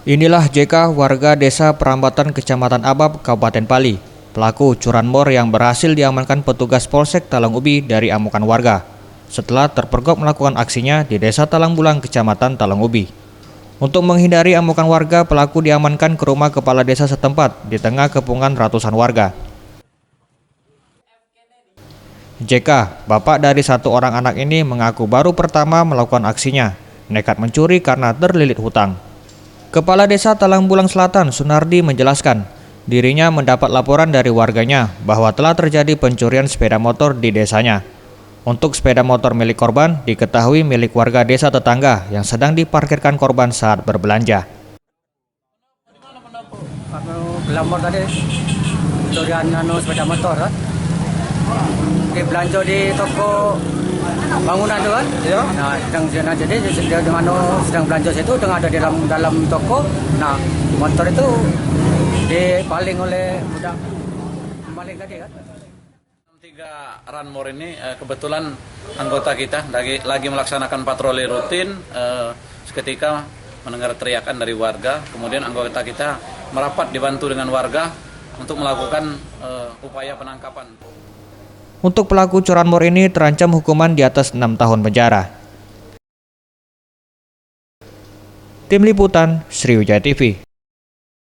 Inilah JK, warga desa Perambatan Kecamatan Abab, Kabupaten Pali. Pelaku curanmor yang berhasil diamankan petugas Polsek Talang Ubi dari amukan warga setelah terpergok melakukan aksinya di desa Talang Bulang, Kecamatan Talang Ubi. Untuk menghindari amukan warga, pelaku diamankan ke rumah kepala desa setempat di tengah kepungan ratusan warga. JK, bapak dari satu orang anak ini, mengaku baru pertama melakukan aksinya, nekat mencuri karena terlilit hutang. Kepala Desa Talang Bulang Selatan, Sunardi, menjelaskan, dirinya mendapat laporan dari warganya bahwa telah terjadi pencurian sepeda motor di desanya. Untuk sepeda motor milik korban diketahui milik warga desa tetangga yang sedang diparkirkan korban saat berbelanja. Pelamor tadi curian sepeda motor kan? Belanja di toko bangunan tu kan? Ya. Nah, jadi dia sedang belanja situ, dengan ada di dalam toko. Nah, motor itu dipaling oleh budak maling tadi kan? 3 ranmor ini kebetulan anggota kita lagi melaksanakan patroli rutin, seketika mendengar teriakan dari warga, kemudian anggota kita merapat dibantu dengan warga untuk melakukan upaya penangkapan. Untuk pelaku curanmor ini terancam hukuman di atas 6 tahun penjara. Tim Liputan, Sriwijaya TV.